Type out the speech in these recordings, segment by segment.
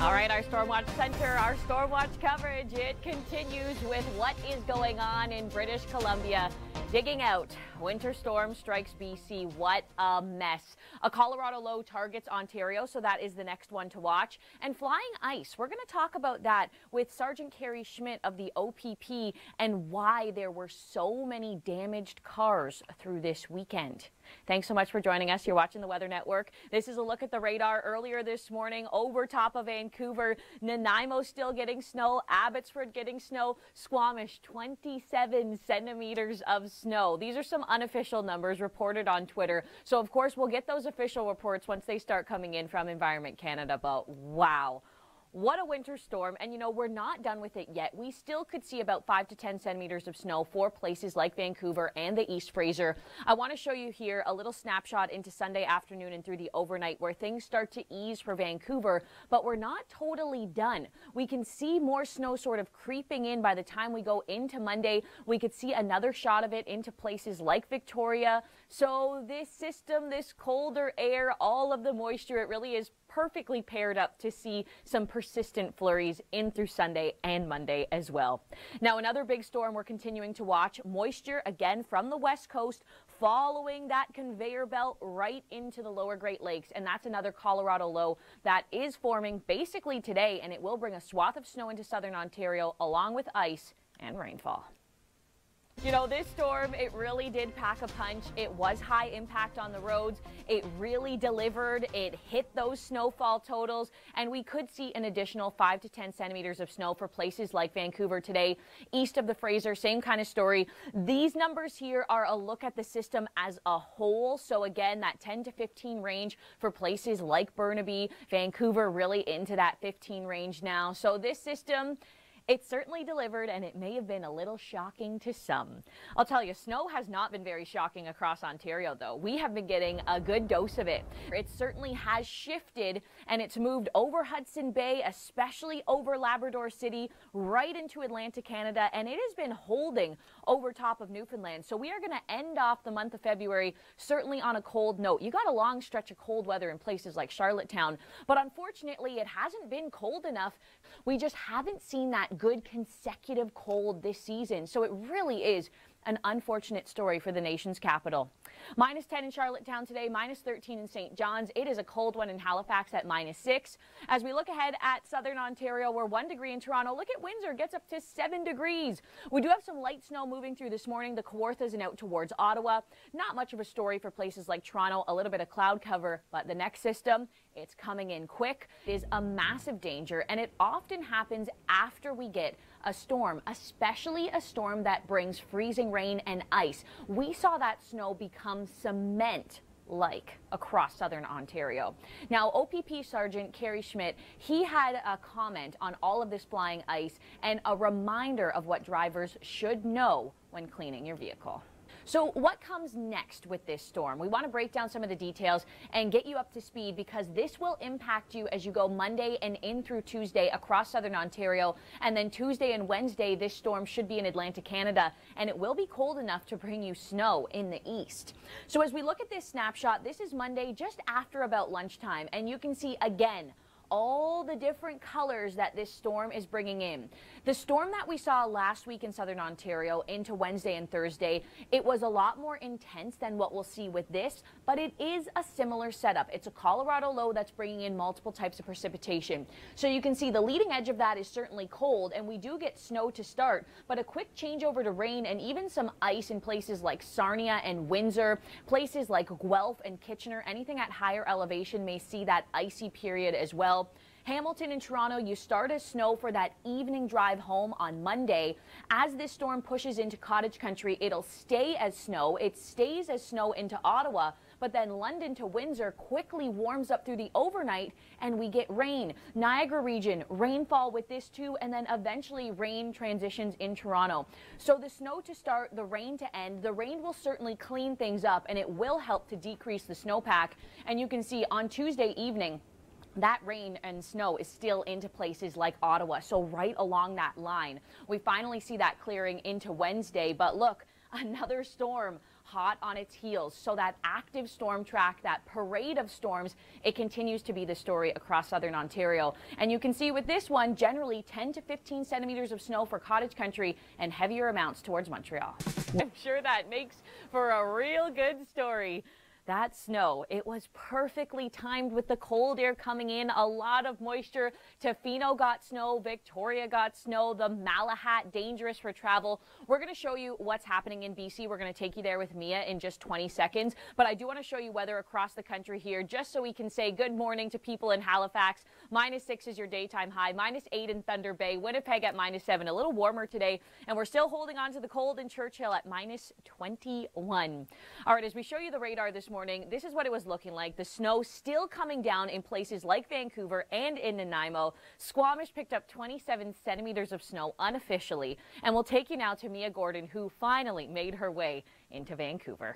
All right, our Stormwatch Center, our Stormwatch coverage, it continues with what is going on in British Columbia. Digging out, winter storm strikes BC. What a mess. A Colorado low targets Ontario, so that is the next one to watch. And flying ice, we're going to talk about that with Sergeant Carrie Schmidt of the OPP and why there were so many damaged cars through this weekend. Thanks so much for joining us. You're watching the Weather Network. This is a look at the radar earlier this morning over top of Vancouver. Nanaimo still getting snow. Abbotsford getting snow. Squamish 27 centimeters of snow. These are some unofficial numbers reported on Twitter. So, of course, we'll get those official reports once they start coming in from Environment Canada. But wow. What a winter storm. And, you know, we're not done with it yet. We still could see about 5 to 10 centimeters of snow for places like Vancouver and the East Fraser. I want to show you here a little snapshot into Sunday afternoon and through the overnight where things start to ease for Vancouver, but we're not totally done. We can see more snow sort of creeping in by the time we go into Monday. We could see another shot of it into places like Victoria. So this system, this colder air, all of the moisture, it really is perfectly paired up to see some persistent flurries in through Sunday and Monday as well. Now, another big storm we're continuing to watch, moisture again from the west coast following that conveyor belt right into the lower Great Lakes. And that's another Colorado low that is forming basically today, and it will bring a swath of snow into southern Ontario along with ice and rainfall. You know, this storm, it really did pack a punch. It was high impact on the roads. It really delivered. It hit those snowfall totals, and we could see an additional 5 to 10 centimeters of snow for places like Vancouver today. East of the Fraser, same kind of story. These numbers here are a look at the system as a whole. So again, that 10 to 15 range for places like Burnaby, Vancouver, really into that 15 range now. So this system, it certainly delivered, and it may have been a little shocking to some. I'll tell you, snow has not been very shocking across Ontario, though. We have been getting a good dose of it. It certainly has shifted, and it's moved over Hudson Bay, especially over Labrador City, right into Atlantic Canada, and it has been holding over top of Newfoundland. So we are going to end off the month of February certainly on a cold note. You got a long stretch of cold weather in places like Charlottetown, but unfortunately it hasn't been cold enough. We just haven't seen that good consecutive cold this season. So it really is an unfortunate story for the nation's capital. Minus 10 in Charlottetown today, minus 13 in St. John's. It is a cold one in Halifax at minus 6. As we look ahead at southern Ontario, we're 1 degree in Toronto. Look at Windsor, gets up to 7 degrees. We do have some light snow moving through this morning. The Kawarthas and out towards Ottawa. Not much of a story for places like Toronto. A little bit of cloud cover, but the next system, it's coming in quick. It is a massive danger, and it often happens after we get a storm, especially a storm that brings freezing rain and ice. We saw that snow become cement-like across southern Ontario. Now, OPP Sergeant Carrie Schmidt, he had a comment on all of this flying ice and a reminder of what drivers should know when cleaning your vehicle. So what comes next with this storm? We want to break down some of the details and get you up to speed because this will impact you as you go Monday and in through Tuesday across southern Ontario. And then Tuesday and Wednesday, this storm should be in Atlantic Canada, and it will be cold enough to bring you snow in the east. So as we look at this snapshot, this is Monday just after about lunchtime, and you can see again all the different colors that this storm is bringing in. The storm that we saw last week in southern Ontario into Wednesday and Thursday, it was a lot more intense than what we'll see with this, but it is a similar setup. It's a Colorado low that's bringing in multiple types of precipitation. So you can see the leading edge of that is certainly cold, and we do get snow to start, but a quick change over to rain and even some ice in places like Sarnia and Windsor, places like Guelph and Kitchener. Anything at higher elevation may see that icy period as well. Hamilton and Toronto, you start as snow for that evening drive home on Monday. As this storm pushes into cottage country, it'll stay as snow. It stays as snow into Ottawa, but then London to Windsor quickly warms up through the overnight and we get rain. Niagara region, rainfall with this too, and then eventually rain transitions in Toronto. So the snow to start, the rain to end. The rain will certainly clean things up and it will help to decrease the snowpack. And you can see on Tuesday evening, that rain and snow is still into places like Ottawa, so right along that line. We finally see that clearing into Wednesday, but look, another storm hot on its heels. So that active storm track, that parade of storms, it continues to be the story across southern Ontario. And you can see with this one, generally 10 to 15 centimeters of snow for cottage country and heavier amounts towards Montreal. I'm sure that makes for a real good story. That snow, it was perfectly timed with the cold air coming in, a lot of moisture. Tofino got snow, Victoria got snow, the Malahat dangerous for travel. We're going to show you what's happening in BC. We're going to take you there with Mia in just 20 seconds. But I do want to show you weather across the country here, just so we can say good morning to people in Halifax. -6 is your daytime high, -8 in Thunder Bay, Winnipeg at -7, a little warmer today. And we're still holding on to the cold in Churchill at -21. All right, as we show you the radar this morning, this is what it was looking like. The snow still coming down in places like Vancouver and in Nanaimo. Squamish picked up 27 centimeters of snow unofficially. And we'll take you now to Mia Gordon, who finally made her way into Vancouver.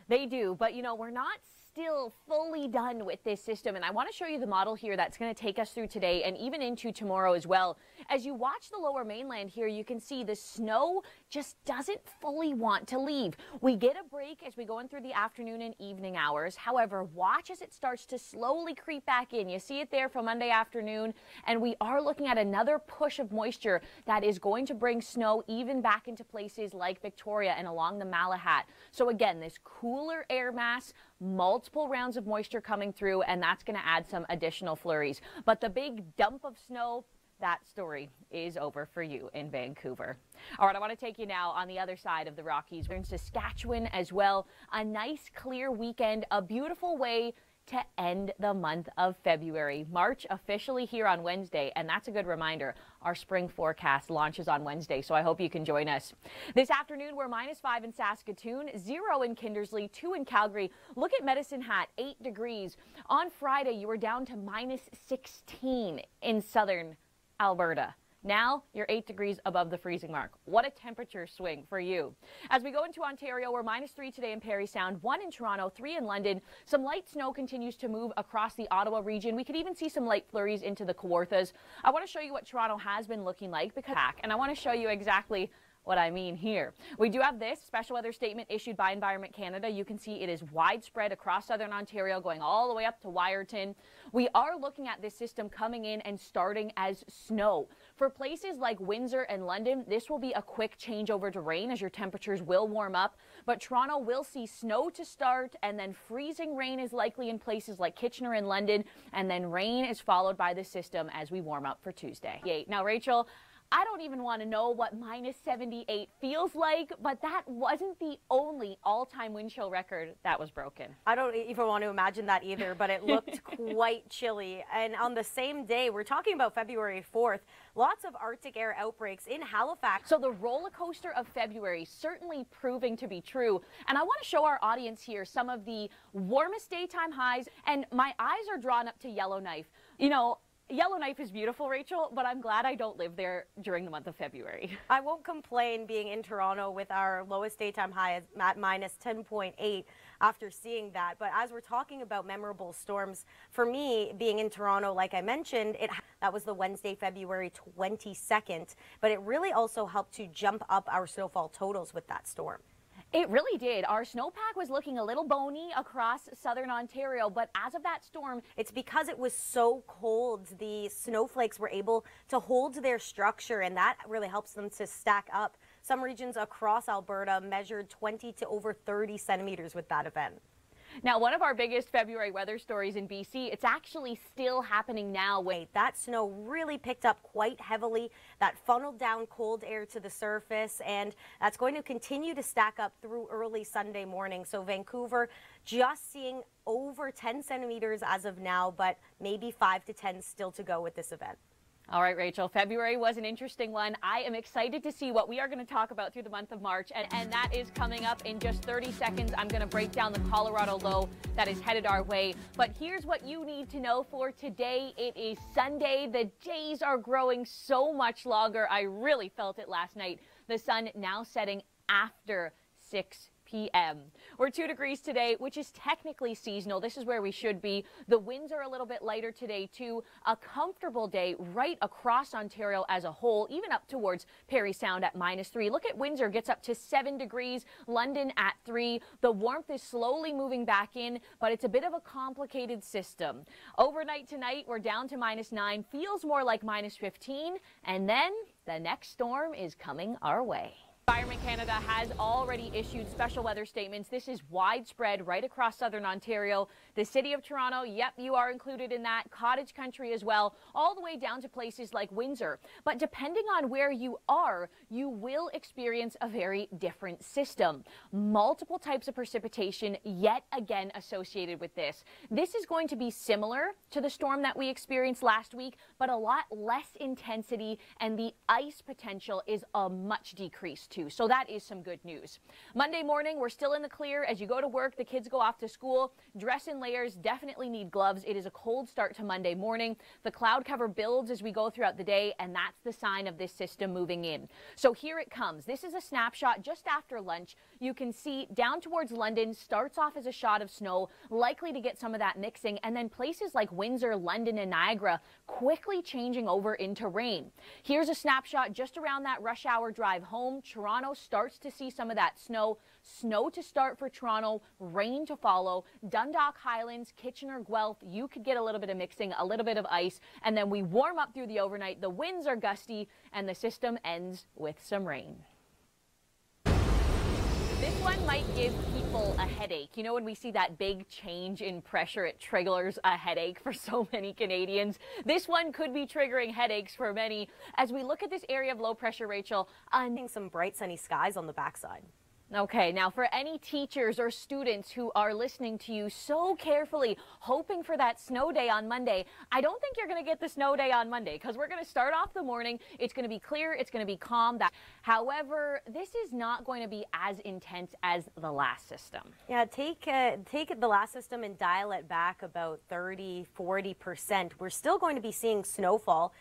They do, but you know, we're not still fully done with this system, and I want to show you the model here that's going to take us through today and even into tomorrow as well. As you watch the lower mainland here, you can see the snow just doesn't fully want to leave. We get a break as we go in through the afternoon and evening hours. However, watch as it starts to slowly creep back in. You see it there for Monday afternoon, and we are looking at another push of moisture that is going to bring snow even back into places like Victoria and along the Malahat. So again, this cooler air mass, multiple rounds of moisture coming through, and that's going to add some additional flurries. But the big dump of snow, that story is over for you in Vancouver. All right, I want to take you now on the other side of the Rockies. We're in Saskatchewan as well. A nice clear weekend, a beautiful way to end the month of February. March officially here on Wednesday, and that's a good reminder. Our spring forecast launches on Wednesday, so I hope you can join us. This afternoon, we're -5 in Saskatoon, 0 in Kindersley, 2 in Calgary. Look at Medicine Hat, 8 degrees. On Friday, you were down to -16 in southern Alberta. Now you're 8 degrees above the freezing mark. What a temperature swing for you. As we go into Ontario, we're -3 today in Parry Sound, 1 in Toronto, 3 in London. Some light snow continues to move across the Ottawa region. We could even see some light flurries into the Kawarthas. I want to show you what Toronto has been looking like, and I want to show you exactly what I mean here. We do have this special weather statement issued by Environment Canada. You can see it is widespread across southern Ontario, going all the way up to Wyerton. We are looking at this system coming in and starting as snow. For places like Windsor and London, this will be a quick changeover to rain as your temperatures will warm up. But Toronto will see snow to start, and then freezing rain is likely in places like Kitchener and London, and then rain is followed by the system as we warm up for Tuesday. Now, Rachel, I don't even want to know what -78 feels like, but that wasn't the only all-time wind chill record that was broken. I don't even want to imagine that either, but it looked quite chilly. And on the same day, we're talking about February 4th, lots of Arctic air outbreaks in Halifax. So the roller coaster of February certainly proving to be true. And I want to show our audience here some of the warmest daytime highs, and my eyes are drawn up to Yellowknife. You know, Yellowknife is beautiful, Rachel, but I'm glad I don't live there during the month of February. I won't complain being in Toronto with our lowest daytime high at -10.8 after seeing that. But as we're talking about memorable storms, for me, being in Toronto, like I mentioned, that was the Wednesday, February 22nd. But it really also helped to jump up our snowfall totals with that storm. It really did. Our snowpack was looking a little bony across southern Ontario, but as of that storm, it's because it was so cold, the snowflakes were able to hold their structure, and that really helps them to stack up. Some regions across Alberta measured 20 to over 30 centimeters with that event. Now, one of our biggest February weather stories in BC, it's actually still happening now. Wait, that snow really picked up quite heavily. That funneled down cold air to the surface, and that's going to continue to stack up through early Sunday morning. So Vancouver just seeing over 10 centimeters as of now, but maybe 5 to 10 still to go with this event. All right, Rachel, February was an interesting one. I am excited to see what we are going to talk about through the month of March, and that is coming up in just 30 seconds. I'm going to break down the Colorado low that is headed our way. But here's what you need to know for today. It is Sunday. The days are growing so much longer. I really felt it last night. The sun now setting after 6 p.m. We're 2 degrees today, which is technically seasonal. This is where we should be. The winds are a little bit lighter today, too. A comfortable day right across Ontario as a whole, even up towards Parry Sound at -3. Look at Windsor, gets up to 7 degrees. London at 3. The warmth is slowly moving back in, but it's a bit of a complicated system. Overnight tonight, we're down to -9. Feels more like -15. And then the next storm is coming our way. Environment Canada has already issued special weather statements. This is widespread right across southern Ontario. The City of Toronto, yep, you are included in that. Cottage country as well, all the way down to places like Windsor. But depending on where you are, you will experience a very different system. Multiple types of precipitation yet again associated with this. This is going to be similar to the storm that we experienced last week, but a lot less intensity, and the ice potential is much decreased too. So that is some good news. Monday morning, we're still in the clear. As you go to work, the kids go off to school. Dress in layers, definitely need gloves. It is a cold start to Monday morning. The cloud cover builds as we go throughout the day, and that's the sign of this system moving in. So here it comes. This is a snapshot just after lunch. You can see down towards London starts off as a shot of snow, likely to get some of that mixing, and then places like Windsor, London, and Niagara quickly changing over into rain. Here's a snapshot just around that rush hour drive home. Toronto starts to see some of that snow. Snow to start for Toronto, rain to follow. Dundalk Highlands, Kitchener, Guelph, you could get a little bit of mixing, a little bit of ice, and then we warm up through the overnight. The winds are gusty, and the system ends with some rain. This one might give people a headache. You know, when we see that big change in pressure, it triggers a headache for so many Canadians. This one could be triggering headaches for many. As we look at this area of low pressure, Rachel, Some bright sunny skies on the backside. Okay, now for any teachers or students who are listening to you so carefully, hoping for that snow day on Monday, I don't think you're going to get the snow day on Monday, because we're going to start off the morning. It's going to be clear. It's going to be calm. However, this is not going to be as intense as the last system. Yeah, take the last system and dial it back about 30–40%. We're still going to be seeing snowfall.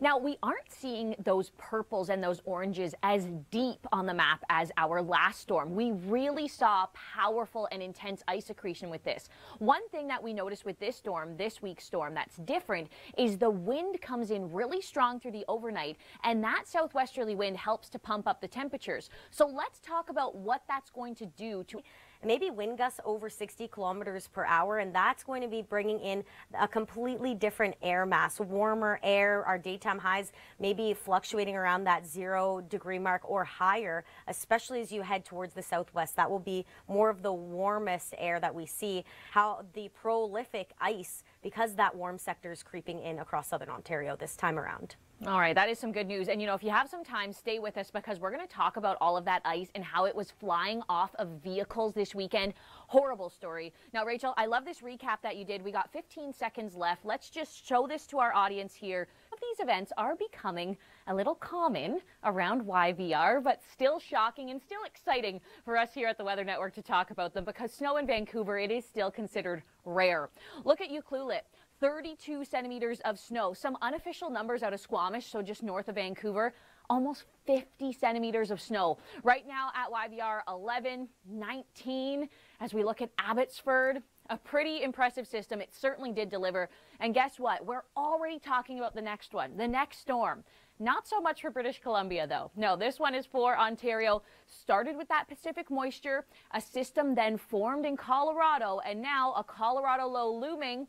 Now, we aren't seeing those purples and those oranges as deep on the map as our last storm. We really saw powerful and intense ice accretion with this. One thing that we noticed with this storm, this week's storm, that's different is the wind comes in really strong through the overnight, and that southwesterly wind helps to pump up the temperatures. So let's talk about what that's going to do to maybe wind gusts over 60 kilometers per hour, and that's going to be bringing in a completely different air mass, warmer air. Our daytime highs maybe fluctuating around that 0 degree mark or higher, especially as you head towards the southwest. That will be more of the warmest air that we see. How the prolific ice, because that warm sector is creeping in across southern Ontario this time around. All right, that is some good news. And, you know, if you have some time, stay with us, because we're going to talk about all of that ice and how it was flying off of vehicles this weekend. Horrible story. Now, Rachel, I love this recap that you did. We got 15 seconds left. Let's just show this to our audience here. These events are becoming a little common around YVR, but still shocking and still exciting for us here at the Weather Network to talk about them, because snow in Vancouver, it is still considered rare. Look at Ucluelet. 32 centimeters of snow. Some unofficial numbers out of Squamish, so just north of Vancouver, almost 50 centimeters of snow. Right now at YVR, 11, 19. As we look at Abbotsford, a pretty impressive system. It certainly did deliver. And guess what? We're already talking about the next one, the next storm. Not so much for British Columbia, though. No, this one is for Ontario. Started with that Pacific moisture. A system then formed in Colorado, and now a Colorado low looming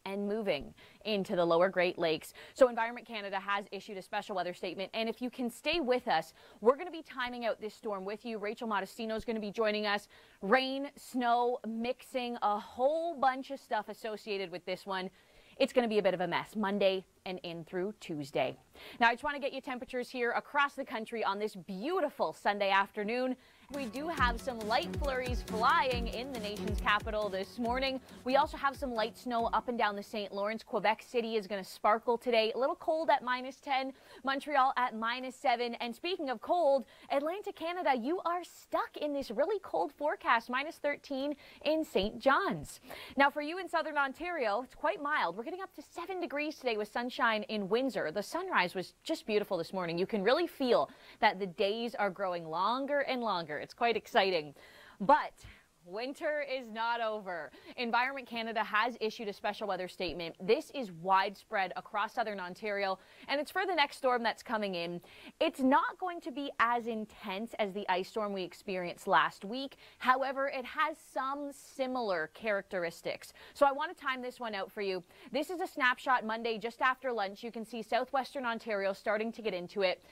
and moving into the lower Great Lakes. So Environment Canada has issued a special weather statement, and if you can stay with us, we're going to be timing out this storm with you. Rachel Modestino is going to be joining us. Rain, snow, mixing, a whole bunch of stuff associated with this one. It's going to be a bit of a mess Monday and in through Tuesday. Now, I just want to get you temperatures here across the country on this beautiful Sunday afternoon. We do have some light flurries flying in the nation's capital this morning. We also have some light snow up and down the St. Lawrence. Quebec City is going to sparkle today. A little cold at -10. Montreal at -7. And speaking of cold, Atlantic Canada, you are stuck in this really cold forecast, -13 in St. John's. Now, for you in southern Ontario, it's quite mild. We're getting up to 7 degrees today with sunshine in Windsor. The sunrise was just beautiful this morning. You can really feel that the days are growing longer and longer. It's quite exciting. But winter is not over. Environment Canada has issued a special weather statement. This is widespread across southern Ontario, and it's for the next storm that's coming in. It's not going to be as intense as the ice storm we experienced last week. However, it has some similar characteristics. So I want to time this one out for you. This is a snapshot Monday just after lunch. You can see southwestern Ontario starting to get into it.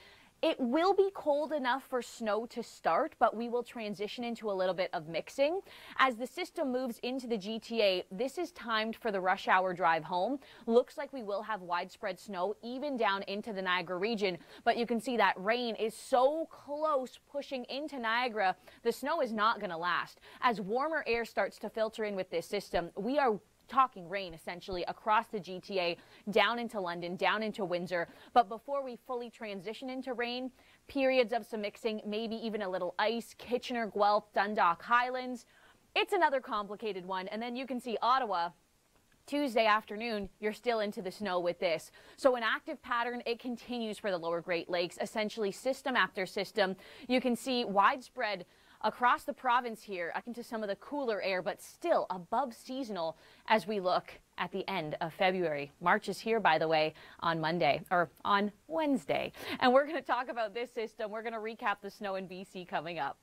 It will be cold enough for snow to start, but we will transition into a little bit of mixing. As the system moves into the GTA, this is timed for the rush hour drive home. Looks like we will have widespread snow even down into the Niagara region, but you can see that rain is so close pushing into Niagara, the snow is not going to last. As warmer air starts to filter in with this system, we are talking rain essentially across the GTA, down into London, down into Windsor. But before we fully transition into rain, periods of some mixing, maybe even a little ice, Kitchener, Guelph, Dundalk, Highlands. It's another complicated one. And then you can see Ottawa. Tuesday afternoon, you're still into the snow with this. So an active pattern, it continues for the lower Great Lakes, essentially system after system. You can see widespread across the province here into some of the cooler air, but still above seasonal as we look at the end of February. March is here, by the way, on Wednesday. And we're going to talk about this system. We're going to recap the snow in BC coming up.